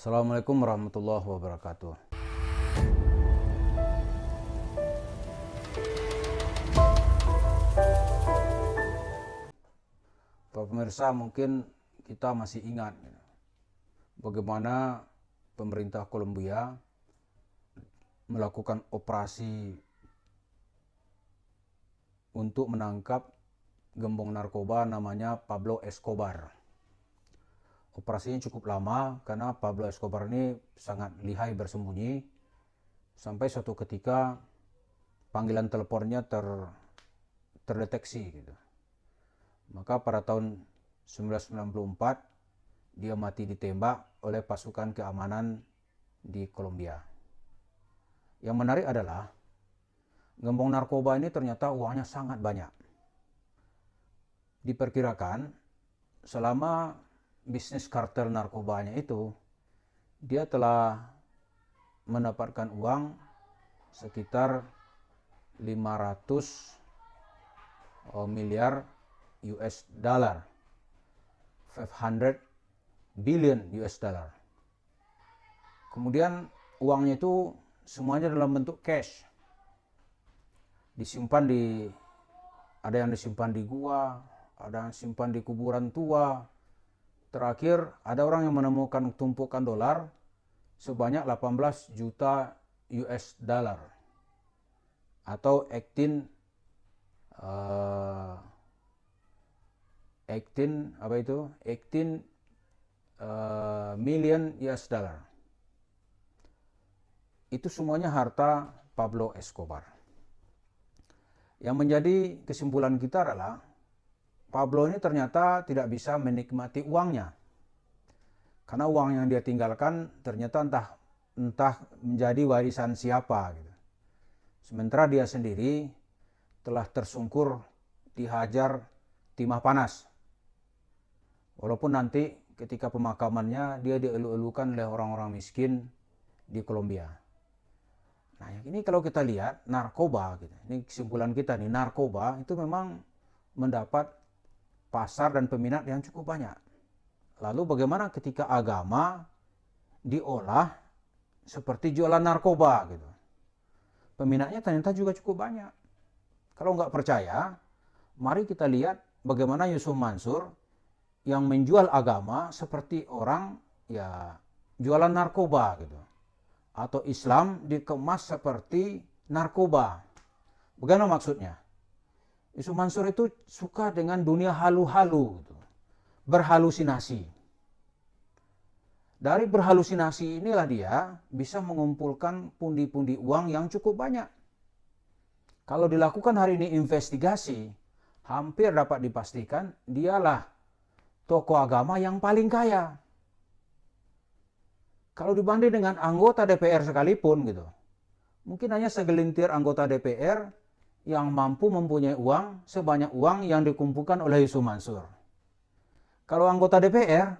Assalamualaikum warahmatullahi wabarakatuh. Para pemirsa, mungkin kita masih ingat bagaimana pemerintah Kolombia melakukan operasi untuk menangkap gembong narkoba namanya Pablo Escobar. Operasinya cukup lama karena Pablo Escobar ini sangat lihai bersembunyi, sampai suatu ketika panggilan teleponnya terdeteksi gitu. Maka pada tahun 1994 dia mati ditembak oleh pasukan keamanan di Kolombia. Yang menarik adalah gembong narkoba ini ternyata uangnya sangat banyak. Diperkirakan selama bisnis kartel narkobanya itu, dia telah mendapatkan uang sekitar 500 miliar US dollar, 500 billion US dollar. Kemudian uangnya itu semuanya dalam bentuk cash, disimpan ada yang disimpan di gua, ada yang disimpan di kuburan tua. Terakhir ada orang yang menemukan tumpukan dolar sebanyak 18 juta US dollar atau 18 million US dollar. Itu semuanya harta Pablo Escobar. Yang menjadi kesimpulan kita adalah Pablo ini ternyata tidak bisa menikmati uangnya, karena uang yang dia tinggalkan ternyata entah menjadi warisan siapa gitu. Sementara dia sendiri telah tersungkur dihajar timah panas, walaupun nanti ketika pemakamannya dia dielu-elukan oleh orang-orang miskin di Kolombia. Nah, ini kalau kita lihat narkoba gitu. Ini kesimpulan kita nih, narkoba itu memang mendapat pasar dan peminat yang cukup banyak. Lalu bagaimana ketika agama diolah seperti jualan narkoba gitu? Peminatnya ternyata juga cukup banyak. Kalau nggak percaya, mari kita lihat bagaimana Yusuf Mansur yang menjual agama seperti orang ya jualan narkoba gitu. Atau Islam dikemas seperti narkoba. Bagaimana maksudnya? Yusuf Mansur itu suka dengan dunia halu-halu, gitu. Berhalusinasi. Dari berhalusinasi inilah dia bisa mengumpulkan pundi-pundi uang yang cukup banyak. Kalau dilakukan hari ini investigasi, hampir dapat dipastikan dialah tokoh agama yang paling kaya. Kalau dibanding dengan anggota DPR sekalipun gitu, mungkin hanya segelintir anggota DPR yang mampu mempunyai uang sebanyak uang yang dikumpulkan oleh Yusuf Mansur. Kalau anggota DPR,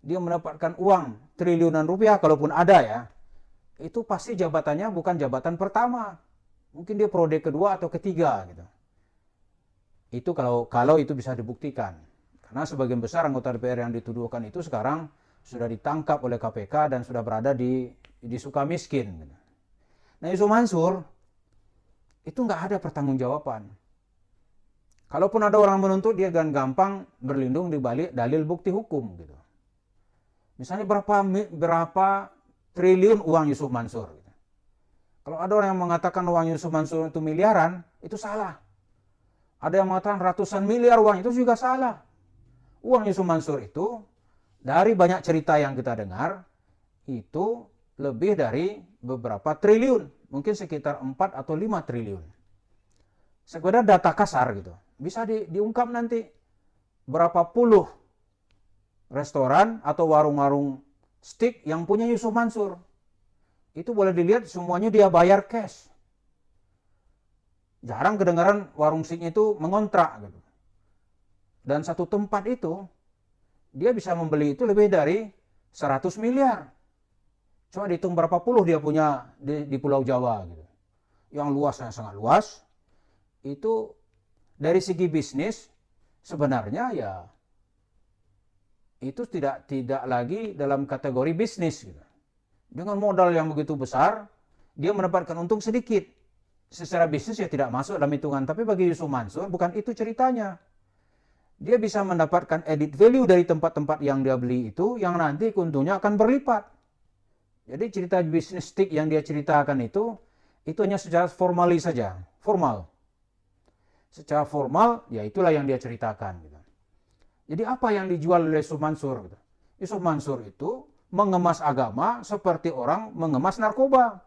dia mendapatkan uang triliunan rupiah, kalaupun ada ya, itu pasti jabatannya bukan jabatan pertama. Mungkin dia periode kedua atau ketiga gitu. Itu kalau itu bisa dibuktikan. Karena sebagian besar anggota DPR yang dituduhkan itu sekarang sudah ditangkap oleh KPK dan sudah berada di Sukamiskin. Gitu. Nah, Yusuf Mansur itu nggak ada pertanggungjawaban. Kalaupun ada orang menuntut, dia dengan gampang berlindung di balik dalil bukti hukum gitu. Misalnya berapa triliun uang Yusuf Mansur gitu. Kalau ada orang yang mengatakan uang Yusuf Mansur itu miliaran, itu salah. Ada yang mengatakan ratusan miliar uang, itu juga salah. Uang Yusuf Mansur itu dari banyak cerita yang kita dengar itu lebih dari beberapa triliun. Mungkin sekitar 4 atau 5 triliun. Sekedar data kasar gitu. Bisa diungkap nanti berapa puluh restoran atau warung-warung steak yang punya Yusuf Mansur. Itu boleh dilihat semuanya dia bayar cash. Jarang kedengaran warung steak itu mengontrak gitu. Dan satu tempat itu dia bisa membeli itu lebih dari 100 miliar. Cuma dihitung berapa puluh dia punya di Pulau Jawa gitu. Yang luasnya sangat luas. Itu dari segi bisnis sebenarnya ya itu tidak lagi dalam kategori bisnis gitu. Dengan modal yang begitu besar, dia mendapatkan untung sedikit. Secara bisnis ya tidak masuk dalam hitungan, tapi bagi Yusuf Mansur bukan itu ceritanya. Dia bisa mendapatkan added value dari tempat-tempat yang dia beli itu, yang nanti untungnya akan berlipat. Jadi cerita bisnis stick yang dia ceritakan itu hanya secara formalis saja, formal. Secara formal, ya itulah yang dia ceritakan. Gitu. Jadi apa yang dijual oleh Yusuf Mansur? Gitu. Yusuf Mansur itu mengemas agama seperti orang mengemas narkoba.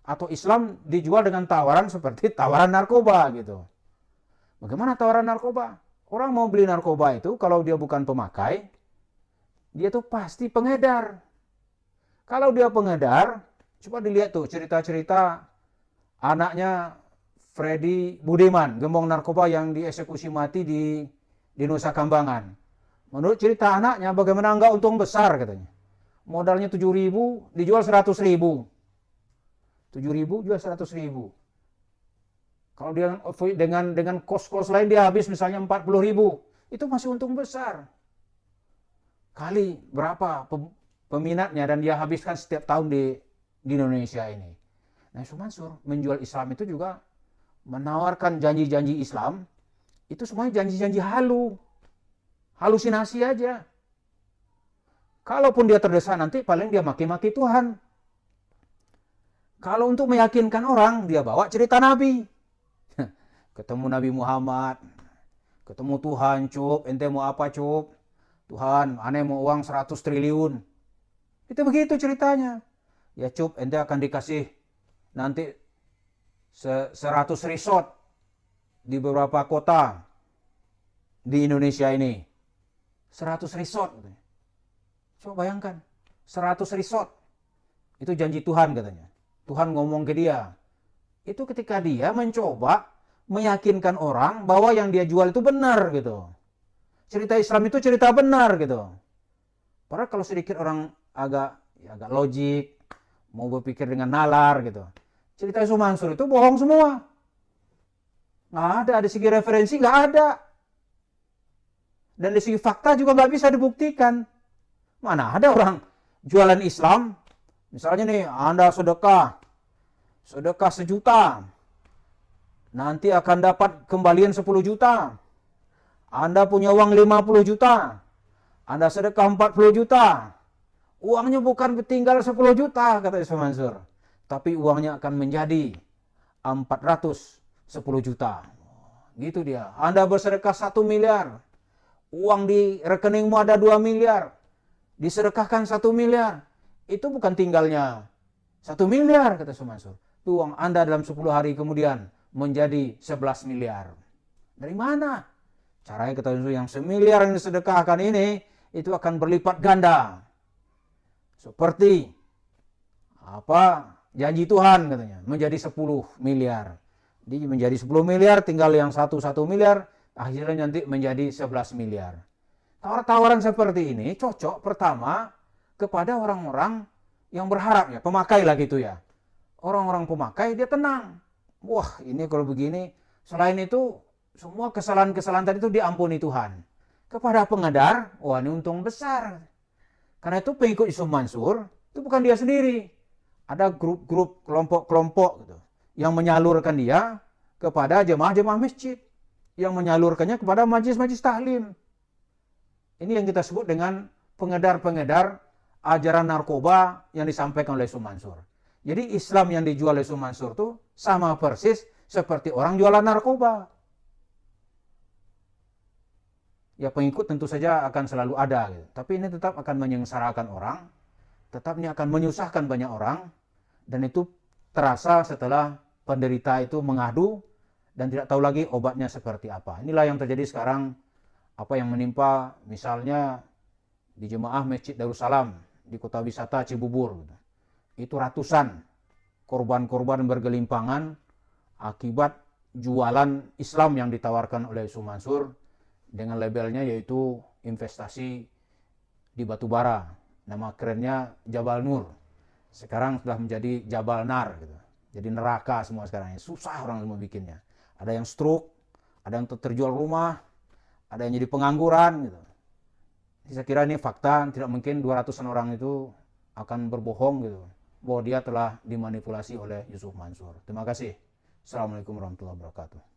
Atau Islam dijual dengan tawaran seperti tawaran narkoba gitu. Bagaimana tawaran narkoba? Orang mau beli narkoba itu kalau dia bukan pemakai, dia tuh pasti pengedar. Kalau dia pengedar, coba dilihat tuh cerita-cerita anaknya Freddy Budiman, gembong narkoba yang dieksekusi mati di Nusa Kambangan. Menurut cerita anaknya, bagaimana enggak untung besar katanya. Modalnya 7.000, dijual 100.000. 7.000 jual 100.000. Kalau dia dengan kos-kos lain dia habis misalnya 40.000, itu masih untung besar. Kali berapa peminatnya dan dia habiskan setiap tahun di Indonesia ini. Nah, Yusuf Mansur menjual Islam itu juga menawarkan janji-janji Islam, itu semuanya janji-janji halusinasi aja. Kalaupun dia terdesak nanti paling dia maki-maki Tuhan. Kalau untuk meyakinkan orang, dia bawa cerita Nabi. Ketemu Nabi Muhammad, ketemu Tuhan, cup, ente mau apa cup? Tuhan, aneh mau uang 100 triliun. Itu begitu ceritanya. Ya cup, ente akan dikasih nanti 100 resort di beberapa kota di Indonesia ini. 100 resort. Coba bayangkan, 100 resort. Itu janji Tuhan katanya. Tuhan ngomong ke dia. Itu ketika dia mencoba meyakinkan orang bahwa yang dia jual itu benar gitu. Cerita Islam itu cerita benar gitu. Padahal kalau sedikit orang agak logik, mau berpikir dengan nalar gitu. Cerita Yusuf Mansur itu bohong semua. Nggak ada segi referensi, nggak ada. Dan dari segi fakta juga nggak bisa dibuktikan. Mana ada orang jualan Islam, misalnya nih, Anda sedekah 1 juta, nanti akan dapat kembalian 10 juta. Anda punya uang 50 juta, Anda sedekah 40 juta. Uangnya bukan tinggal 10 juta, kata Yusuf Mansur. Tapi uangnya akan menjadi 410 juta. Gitu dia. Anda bersedekah 1 miliar. Uang di rekeningmu ada 2 miliar. Disedekahkan 1 miliar. Itu bukan tinggalnya 1 miliar, kata Yusuf Mansur. Itu uang Anda dalam 10 hari kemudian menjadi 11 miliar. Dari mana? Caranya kata Yusuf, yang 1 miliar yang disedekahkan ini, itu akan berlipat ganda. Seperti janji Tuhan katanya, menjadi 10 miliar. Jadi menjadi 10 miliar, tinggal yang 1 miliar, akhirnya nanti menjadi 11 miliar. Tawaran seperti ini cocok pertama kepada orang-orang yang berharap ya, pemakai lah gitu ya. Orang-orang pemakai dia tenang. Wah, ini kalau begini, selain itu semua kesalahan-kesalahan tadi itu diampuni Tuhan. Kepada pengedar, wah ini untung besar. Karena itu pengikut Yusuf Mansur itu bukan dia sendiri. Ada grup-grup, kelompok-kelompok gitu, yang menyalurkan dia kepada jemaah-jemaah masjid, yang menyalurkannya kepada majlis-majlis taklim. Ini yang kita sebut dengan pengedar-pengedar ajaran narkoba yang disampaikan oleh Yusuf Mansur. Jadi Islam yang dijual oleh Yusuf Mansur itu sama persis seperti orang jualan narkoba. Ya pengikut tentu saja akan selalu ada, gitu. Tapi ini tetap akan menyengsarakan orang, tetap ini akan menyusahkan banyak orang, dan itu terasa setelah penderita itu mengadu dan tidak tahu lagi obatnya seperti apa. Inilah yang terjadi sekarang, apa yang menimpa misalnya di jemaah Masjid Darussalam di kota wisata Cibubur. Itu ratusan korban-korban bergelimpangan akibat jualan Islam yang ditawarkan oleh Yusuf Mansur dengan labelnya yaitu investasi di batu bara. Nama kerennya Jabal Nur. Sekarang sudah menjadi Jabal Nar gitu. Jadi neraka semua sekarang. Susah orang semua bikinnya. Ada yang stroke, ada yang terjual rumah, ada yang jadi pengangguran gitu. Saya kira ini fakta, tidak mungkin 200-an orang itu akan berbohong gitu, bahwa dia telah dimanipulasi oleh Yusuf Mansur. Terima kasih. Assalamualaikum warahmatullahi wabarakatuh.